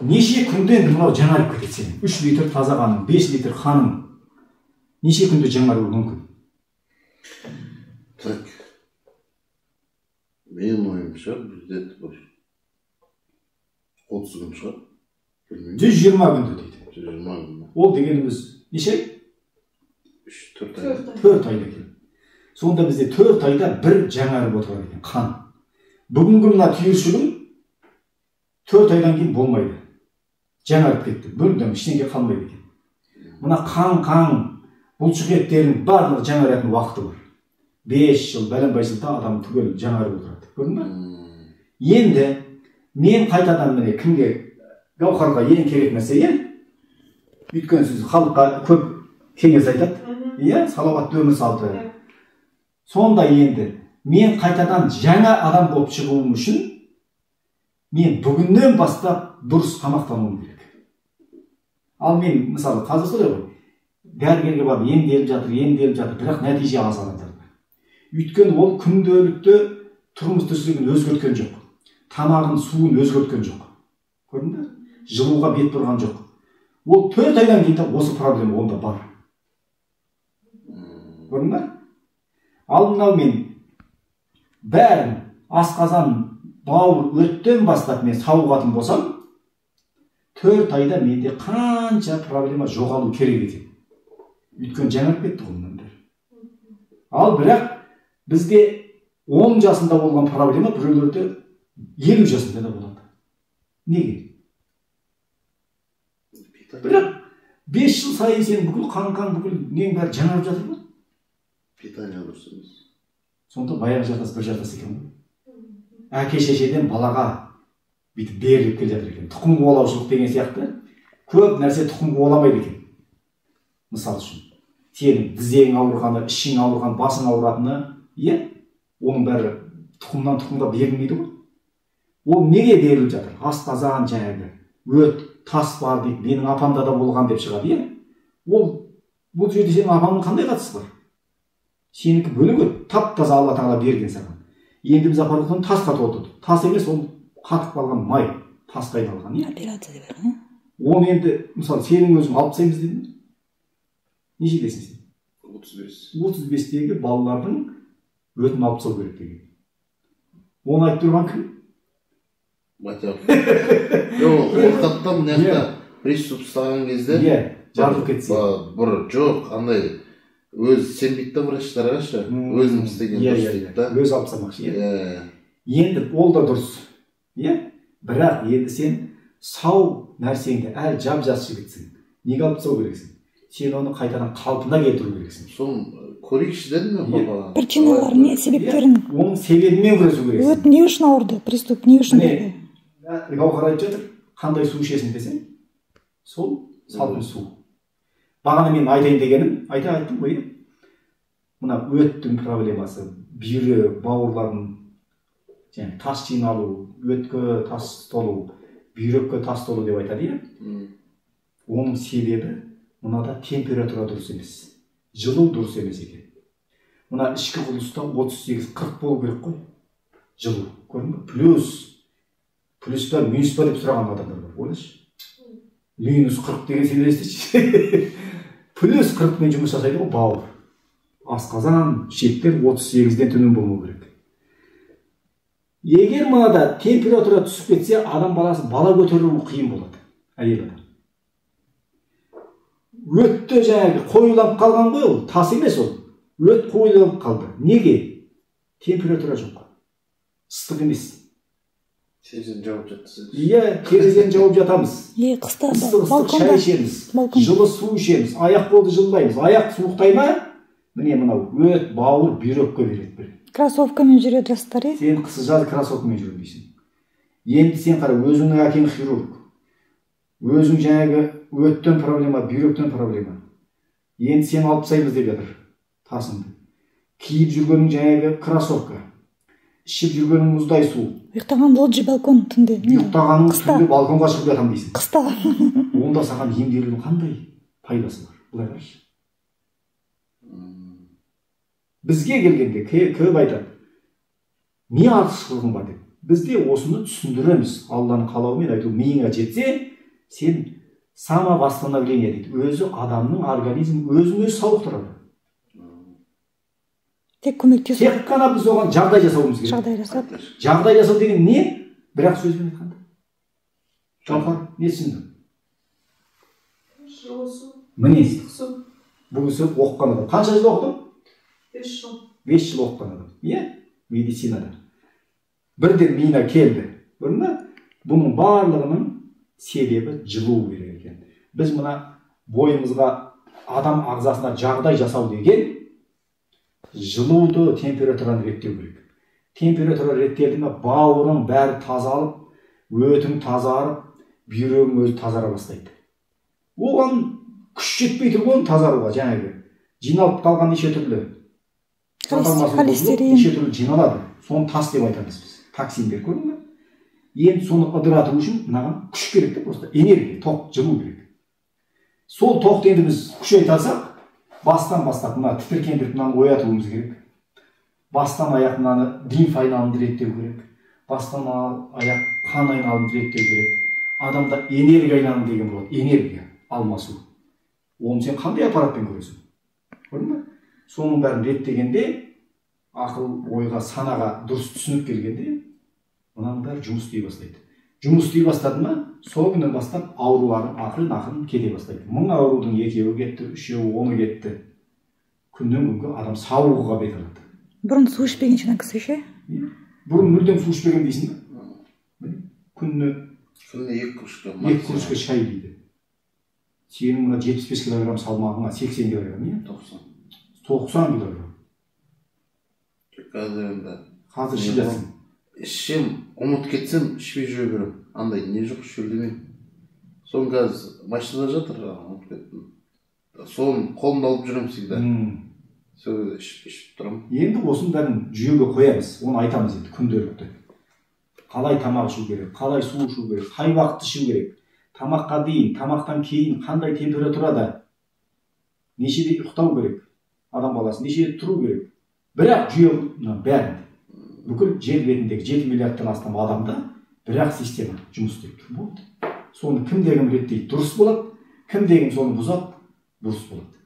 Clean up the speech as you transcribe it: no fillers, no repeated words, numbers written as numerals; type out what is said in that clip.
неше күнде мынау жаңарып кетеді сенің? 3 литр таза қаның, 5 литр қаның неше күнде жаңаруы мүмкін? Так, менің ойымша бізде 30 күн шығар. 120 күнде дейді. 120 күн. Ол дегеніміз неше ай? 3-4 ай. 4 айда екен. Сонда бізде 4 айда бір жаңарып отырады екен қан. Бүгінгі мына түйіршігім 4 айдан кейін болмайды. Жаңарып кетті. Мүлдем ештеңе қалмайды екен. Мына қан, бұлшық еттерінің барлығы жаңаратын уақыты бар. 5 жыл, бәленбай жылда адам түгел жаңарып отырады. Көрдің бе? Енді мен қайтадан міне кімге, Гаухарға ең керек нәрсе, өйткені сіз халыққа көп кеңес айтады, салауатты өмір салты. Сонда енді мен қайтадан жаңа адам болып шығуым үшін мен бүгіннен бастап дұрыс тамақтануым керек. Ал мен мысалы қазір солай ғой, дәрігерге барып емделіп жатыр, бірақ нәтиже аз адамдар. Өйткені ол күнделікті тұрмыс тіршілігін өзгерткен жоқ. Тамағын, суын өзгерткен жоқ. Көрдің бе? Жылуға бет бұрған жоқ. Ол 4 айдан кейін осы проблема онда бар. Көрдің бе? Ал мынау мен бәрін асқазан, бауыр, өттен бастап мен сауығатын болсам, 4 айда менде қанша проблема жоғалу керек екен. Өйткені жаңарып кетті ғой мынандай. Ал бірақ бізде 10 жасында болған проблема біреулерде 50 жасында да болады. Неге? Бірақ 5 жыл сайын сен бүкіл қан бүкіл нең бәрі жаңарып жатыр ма? Питание дұрыс емес. Сонда баяғы жартас бір жартас екен ғой. Әке шешеден балаға бүйтіп беріліп келе жатыр екен. Тұқым қуалаушылық деген сияқты көп нәрсе тұқым қуаламайды екен. Мысал үшін, сенің тізең ауырғаны, ішің ауырған, басың ауыратыны, оның бәрі тұқымнан тұқымға берілмейді ғой. Ол неге беріліп жатыр? Асқазан жаңағы, өт, тас бар дейді, менің апамда да болған деп шығады, бұл жерде сенің апаңның қандай қатысы бар? Сенікі бөлек өт, тап-таза Алла Тағала берген саған. Енді біз апарылған тасқа толтырды. Тас емес, ол қатып қалған май, тасқа айналған. Операция деп бар. Оны енді, мысалы, сенің өзің алып тастаймыз дедің бе? Нешедесің сен? 35. 35-тегі балалардың өтін алып тастау керек деген. Оны айтып тұрған кім? Батяв. Оқаттан мына приступ ұстаған кезде жарылып кетсе. Жоқ, андай өз сенбейді да врачтарға, өзім істеген дұрыс дейді да. Өз алып тастамақшы. Енді ол да дұрыс. Бірақ енді сен сау нәрсеңді әлі жап-жас жігітсің. Неге алып тастау керексің? Сен оны қайтадан қалпына келтіру керексің. Соны көрейікші дедім мен папаға. Причиналары не, себептерін? Оның себебімен күресу керексің. Өт не үшін ауырды? Приступ не үшін болды? Гаухар айтып жатыр, қандай су ішесің десең, сол салқын су. Бағана мен айтайын дегенім, айттым ғой. Мына өттің проблемасы, бүйрек, бауырлардың тас жиналу, өтке тас толу, бүйрекке тас толу деп айтады. Оның себебі мынада температура дұрыс емес, жылу дұрыс емес екен. Мына ішкі құбылыста 38-40 болу керек қой. Жылу, көрдің бе? Плюс па, минус па деп сұраған адамдар бар, ойлашы. Минус 40 деген сен естіші. Плюс 40-мен жұмыс жасайды ғой бауыр. Асқазан, шектер 38-ден төмен болмау керек. Егер мынада температура түсіп кетсе, адам баласы бала көтеруі қиын болады. Әйел адам. Өтті жаңағы қойылып қалған ғой ол, тас емес ол. Өт қойылып қалды. Неге? Температура жоқ. Ыстық емес. Терезені жауып жатсыз. Терезені жауып жатамыз. Қыста ыстық шай ішеміз, жылы су ішеміз, аяқ қолды жылдаймыз. Аяқ суықтай ма? Міне мынау өт, бауыр, бүйрекке береді. Кроссовкамен жүреді жастар. Сен қысы жазы кроссовкамен жүрем дейсің. Енді сен қара, өзіңнің әкең хирург. Өзің жаңағы өттен проблема, бүйректен проблема. Енді сен алып тастаймыз деп жатыр тасыңды. Киіп жүргенің жаңағы кроссовка. Ішіп жүргенің мұздай су. Ұйықтаған лоджи балкон түнде. Ұйықтағаның түнде балконға шығып жатам дейсің. Қыста. Онда саған емделудің қандай пайдасы бар? Былай қарашы. Бізге келгенде көп айтады. Не артықшылығың бар деп. бізде осыны түсіндіреміз. Алланың қалауымен айту, миыңа жетсе, сен самовосстановление дейді. Өзі адамның организмі өзін өзі сауықтырады. Тек көмектесу. Тек қана біз оған жағдай жасауымыз керек. Жағдай жасап. Жағдай жасау деген не? Бірақ сөзбен айтқанда. Жауһар, не түсіндің? Міне, бұл кісі оқыған адам. Қанша жыл оқыдың? 5 жыл. 5 жыл оқыған адам. Иә? Медицинада. Бірден миына келді. Көрдің бе? Бұның барлығының себебі жылу керек екен. Біз мына бойымызға, адам ағзасына жағдай жасау деген жылуды, температураны реттеу керек. Температура реттелді ме, бауырың бәрі тазалып, өтің тазарып, бүйрегің өзі тазара бастайды. Оған күш жетпей тұрған тазаруға, жаңағы жиналып қалған неше түрлі холестерин, неше түрлі жиналады. Соны тас деп айтамыз біз. Токсиндер, көрдің бе? Енді соны ыдырату үшін мынаған күш керек те, просто энергия, тоқ, жылу керек. Сол тоқты енді біз күшейте алсақ, бастан бастап мына тітіркендіріп мынаны оятуымыз керек. Бастан аяқ мынаны лимфа айналымды реттеу керек. Бастан аяқ қан айналымды реттеу керек. Адамда энергия айналымы деген болады, энергия алмасу. Оны сен қандай аппаратпен көресің? Көрдің бе? Соның бәрін реттегенде, ақыл ойға, санаға дұрыс түсініп келгенде, мынаның бәрі жұмыс істей бастайды. Жұмыс істей бастады ма, сол күннен бастап аурулардың ақырын кете бастайды. 1000 аурудың 2-еуі кетті, 3-еуі, 10-ы кетті. Күннен күнге адам сауығуға бет алады. Бұрын су ішпеген шына кісі ше? Бұрын мүлдем су ішпеген дейсің бе? Күніне 2 кружка шай дейді. Сенің мына 75 килограмм салмағыңа 80 килограмм, не? 90 килограмм. Қазір ішесің. Ішсем, ұмыт кетсем, ішпей жүре берем. Андай не жоқ шөлдемеймін. Соны қазір машинада жатыр, ұмыт кеттім. Соны қолымда алып жүрем всегда. Сол ішіп тұрам. Енді осының бәрін жүйеге қоямыз, оны айтамыз енді күнделікті. Қалай тамақ ішу керек, қалай су ішу керек, қай уақытта ішу керек, тамаққа дейін, тамақтан кейін қандай температурада, нешеде ұйықтау керек, адам баласы нешеде тұру керек. Бірақ жүйе бәрін бүкіл жер бетіндегі 7 миллиардтан астам адамда бірақ система жұмыс істеп тұр. Соны кімде-кім реттейді, дұрыс болады, кімде-кім соны бұзады, бұрыс болады.